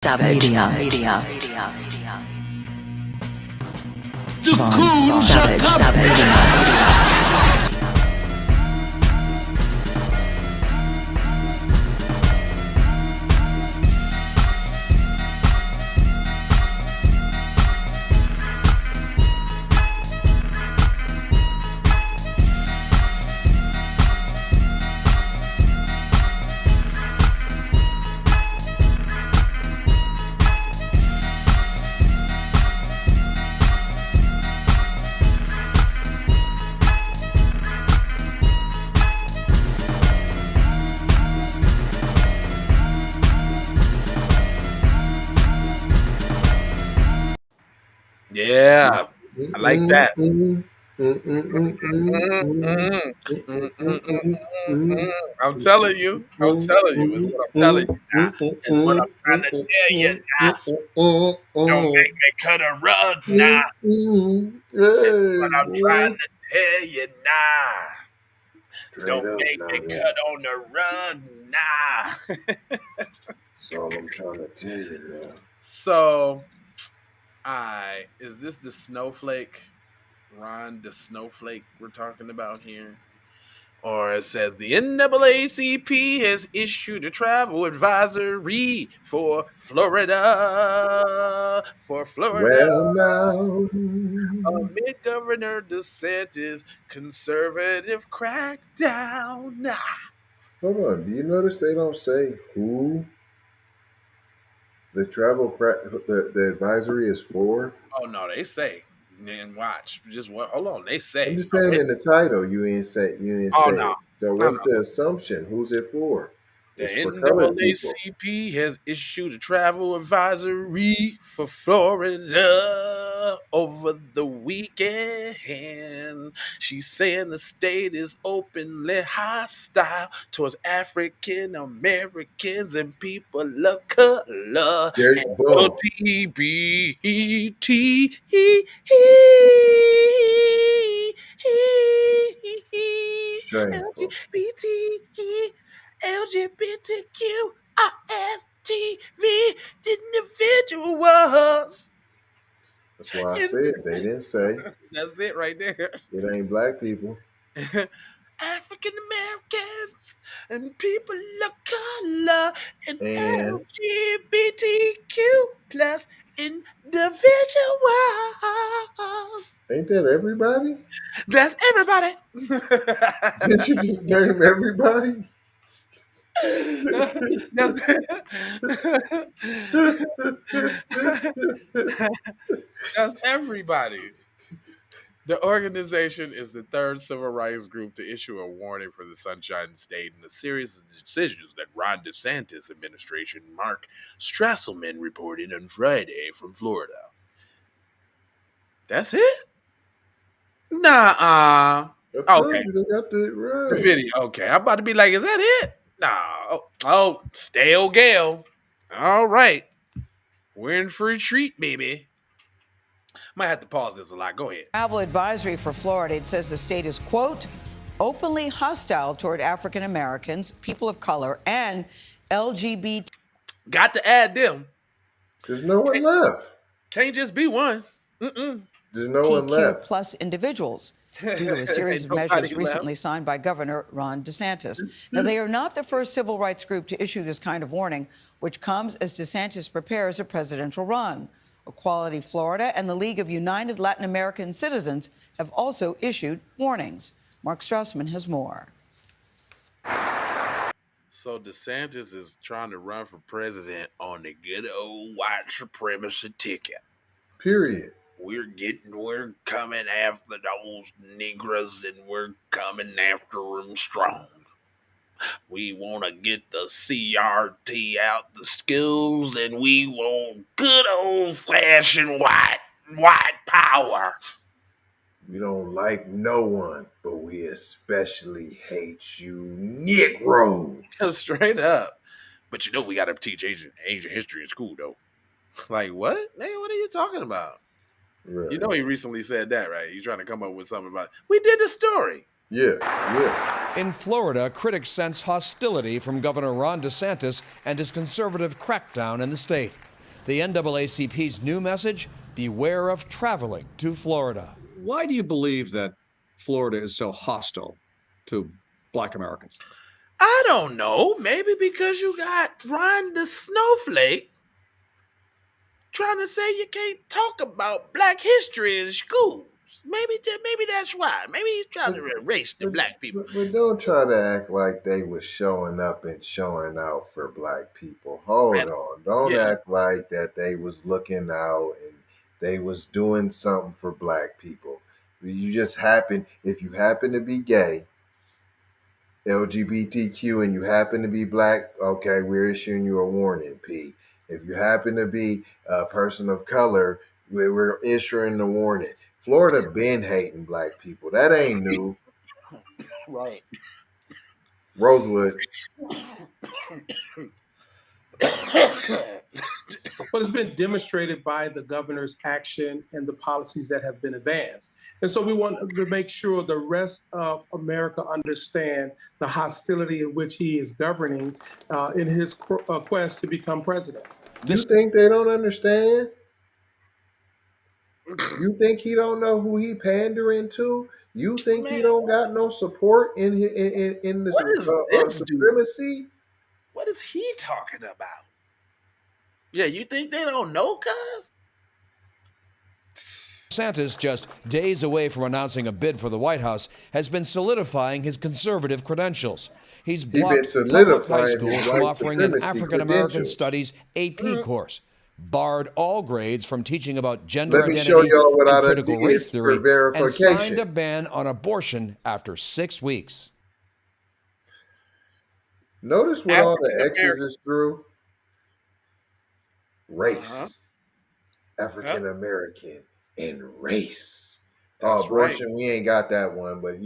Media. The coon shut up. Yeah, I like that. I'm telling you, is what I'm telling you now. Is what I'm trying to tell you now. Don't make me cut a rug now. Is what I'm trying to tell you now. Don't make me cut on the rug now. That's all I'm trying to tell you now. So, is this the snowflake, Ron, the snowflake we're talking about here? Or it says the NAACP has issued a travel advisory for Florida. Well, now. Amid Governor DeSantis' conservative crackdown. Hold on. Do you notice they don't say who the the advisory is for? Oh no, they say. And watch, hold on. They say. I'm just saying in the title, you ain't say. No. So what's the assumption? Who's it for? The It's for colored people. NAACP has issued a travel advisory for Florida over the weekend. She's saying the state is openly hostile towards African Americans and people of color and LGBT. LGBTQ individuals. That's why I said they didn't say. That's it right there. It ain't black people. African Americans and people of color and LGBTQ plus individuals. Ain't that everybody? That's everybody. Did you just name everybody? That's everybody. The organization is the third civil rights group to issue a warning for the Sunshine State in a series of decisions that Ron DeSantis administration Mark Strasselman reported on Friday from Florida. That's it? Nah. Okay. They got that right. The video. Okay. I'm about to be like, is that it? Nah. Oh, stale Gale. All right. We're in for a treat, baby. Might have to pause this a lot. Go ahead. Travel advisory for Florida. It says the state is, quote, openly hostile toward African Americans, people of color, and LGBT. Got to add them. There's no one left. Can't just be one. There's no one left. Plus individuals due to a series of measures recently signed by Governor Ron DeSantis. Now, they are not the first civil rights group to issue this kind of warning, which comes as DeSantis prepares a presidential run. Equality Florida and the League of United Latin American Citizens have also issued warnings. Mark Strassman has more. So DeSantis is trying to run for president on the good old white supremacy ticket. Period. We're coming after those Negroes and we're coming after them strong. We want to get the CRT out the schools and we want good old-fashioned white power. We don't like no one, but we especially hate you Negroes. Straight up. But you know we got to teach Asian history in school, though. Like, what? Hey, what are you talking about? Right. You know he recently said that, right? He's trying to come up with something about, we did the story. Yeah. In Florida, critics sense hostility from Governor Ron DeSantis and his conservative crackdown in the state. The NAACP's new message: beware of traveling to Florida. Why do you believe that Florida is so hostile to Black Americans? I don't know. Maybe because you got Ron the Snowflake trying to say you can't talk about Black history in schools. Maybe that's why. Maybe he's trying to erase the Black people. But don't try to act like they was showing up and showing out for Black people. Hold on. Don't act like that they was looking out and they was doing something for Black people. You just happen, if you happen to be gay, LGBTQ, and you happen to be Black, okay, we're issuing you a warning, P. If you happen to be a person of color, we're issuing a warning. Florida been hating Black people. That ain't new. Right. Rosewood. But it's been demonstrated by the governor's action and the policies that have been advanced. And so we want to make sure the rest of America understand the hostility in which he is governing in his quest to become president. You think they don't understand? You think he don't know who he pandering to? You think he don't got no support in this supremacy? What is he talking about? Yeah, you think they don't know, cuz? DeSantis, just days away from announcing a bid for the White House, has been solidifying his conservative credentials. He's blocked public high schools from offering an African American Studies AP course, barred all grades from teaching about gender identity and critical race theory, and signed a ban on abortion after 6 weeks. Notice what all the X's is through. Race, African American, and race. Abortion, we ain't got that one, but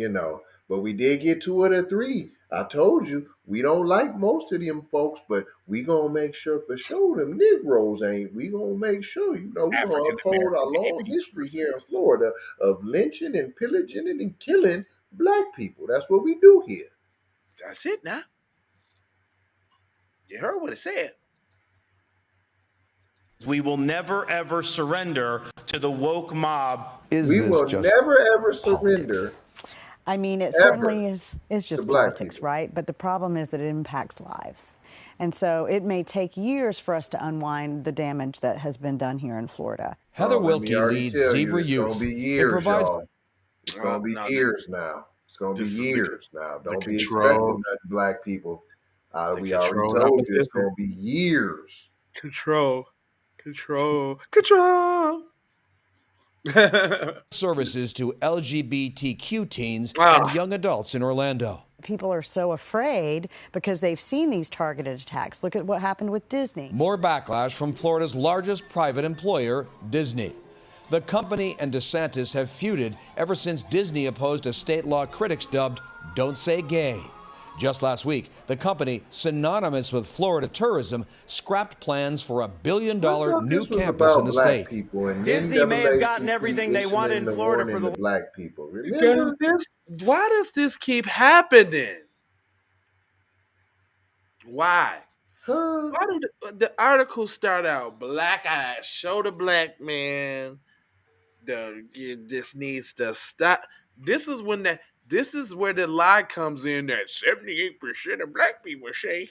but we did get 2 of the 3. I told you, we don't like most of them folks, but we gonna make sure for sure them Negroes ain't. We gonna make sure, we gonna uphold our long history here in Florida of lynching and pillaging and killing Black people. That's what we do here. That's it now. You heard what it said. We will never, ever surrender to the woke mob. We will never, ever surrender. I mean, it certainly is just politics, right? But the problem is that it impacts lives. And so it may take years for us to unwind the damage that has been done here in Florida. Heather Wilkie leads Zebra Youth. It's going to be years, y'all. It's going to be years now. It's going to be years now. Don't be expecting that Black people. We already told you it's going to be years. Control. Services to LGBTQ teens and young adults in Orlando. People are so afraid because they've seen these targeted attacks. Look at what happened with Disney. More backlash from Florida's largest private employer, Disney. The company and DeSantis have feuded ever since Disney opposed a state law critics dubbed "Don't Say Gay." Just last week, the company, synonymous with Florida tourism, scrapped plans for $1 billion new campus in the state. Disney may have gotten everything they wanted in Florida for the Black people. Why does this keep happening? Why? Why do the articles start out black eyes? Show the Black man. This needs to stop. This is where the lie comes in that 78% of Black people say.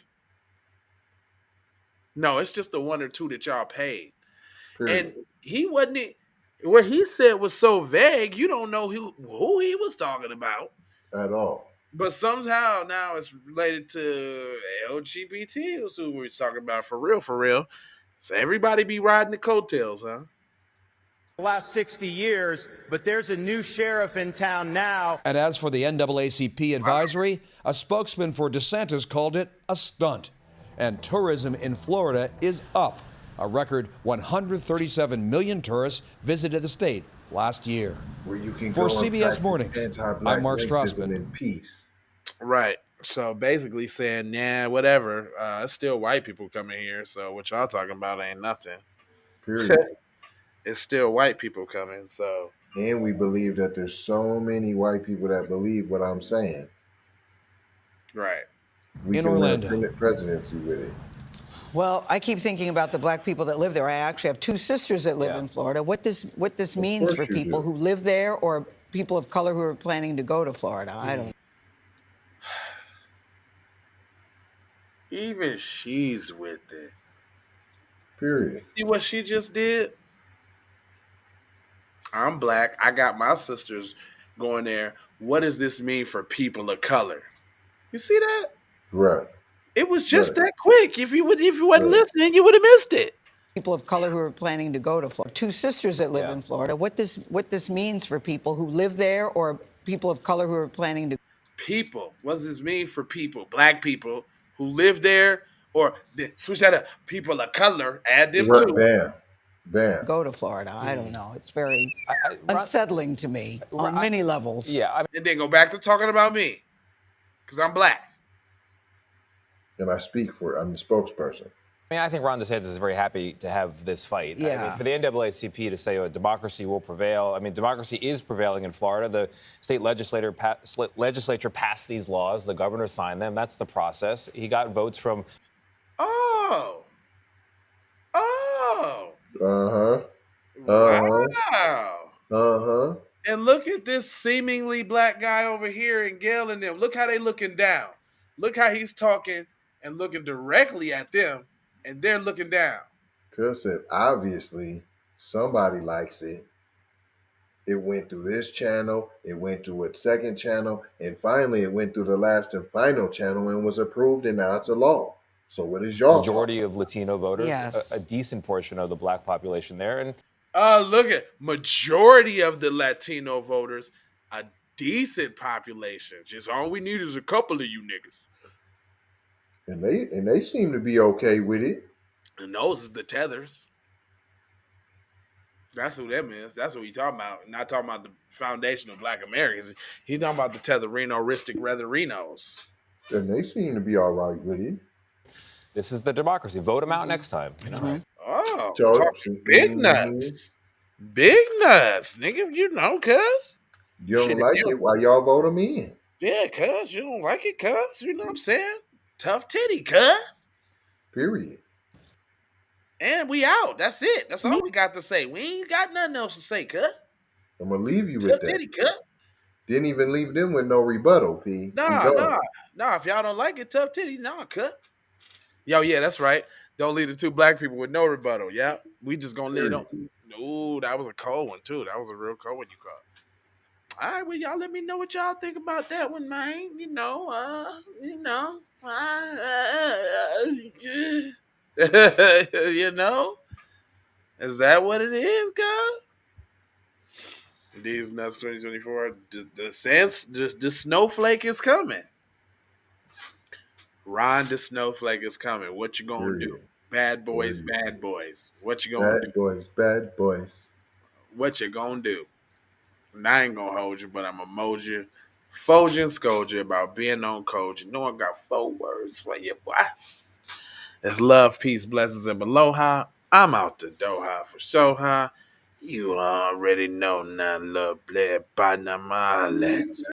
No, it's just the 1 or 2 that y'all paid. And he wasn't. What he said was so vague, you don't know who he was talking about at all. But somehow now it's related to LGBT, who we're talking about for real. So everybody be riding the coattails, huh? last 60 years, but there's a new sheriff in town now. And as for the NAACP advisory, a spokesman for DeSantis called it a stunt. And tourism in Florida is up. A record 137 million tourists visited the state last year. Where you can for go CBS Mornings, I'm Mark Strassman. In peace. Right. So basically saying, whatever. It's still white people coming here. So what y'all talking about ain't nothing. Period. It's still white people coming. So. And we believe that there's so many white people that believe what I'm saying. Right. We in can Orlando. win a presidency with it. Well, I keep thinking about the black people that live there. I actually have two sisters that live in Florida. What this means for people who live there or people of color who are planning to go to Florida, I don't. Even she's with it. Period. See what she just did? I'm black. I got my sisters going there. What does this mean for people of color? You see that? Right. It was just that quick. If you wasn't listening, you would have missed it. People of color who are planning to go to Florida. Two sisters that live in Florida. What this means for people who live there or people of color who are planning to. People. What does this mean for people? Black people who live there, or switch that up. People of color, add them too. Bam. Go to Florida. I don't know. It's very unsettling to me on many levels. And then go back to talking about me, because I'm black. And I'm the spokesperson. I mean, I think Ron DeSantis is very happy to have this fight. Yeah. I mean, for the NAACP to say democracy will prevail. I mean, democracy is prevailing in Florida. The state legislature passed these laws. The governor signed them. That's the process. He got votes from. Oh. Wow. And look at this seemingly black guy over here in Gail and them. Look how they looking down. Look how he's talking and looking directly at them, and they're looking down. Because obviously somebody likes it. It went through this channel, it went through a second channel, and finally it went through the last and final channel and was approved, and now it's a law. So what is y'all? Majority of Latino voters, Yes. a decent portion of the black population there. And look at majority of the Latino voters, a decent population. Just all we need is a couple of you niggas. And they seem to be okay with it. And those are the tethers. That's who that is. That's what he's talking about. Not talking about the foundation of black Americans. He's talking about the Tetherino-ristic Retherinos. And they seem to be all right with it. this is the democracy. Vote them out next time. You know? Oh, So- talking big nuts. Big nuts, nigga. You know, cuz. You don't Shit, like you- it? Why y'all vote them in? Yeah, cuz. You don't like it, cuz. You know what I'm saying? Tough titty, cuz. Period. And we out. That's it. That's all we got to say. We ain't got nothing else to say, cuz. I'm gonna leave you Tough with titty, that. cuz. Didn't even leave them with no rebuttal, P. Nah. If y'all don't like it, tough titty, nah, cut. Yo, yeah, that's right. Don't leave the two black people with no rebuttal. Yeah, we just gonna leave them. Ooh, that was a cold one too. That was a real cold one you caught. All right, well, y'all let me know what y'all think about that one, man. You know. You know, is that what it is, guys? These nuts 2024. The snowflake is coming. Ron the snowflake is coming. What you gonna do? Bad boys. What you gonna do? Bad boys. What you gonna do? And I ain't gonna hold you, but I'm gonna mold you, fold you and scold you about being on code. You know I got 4 words for you, boy. It's love, peace, blessings, and aloha. I'm out the Doha for Soha. You already know now, love, play, partner, my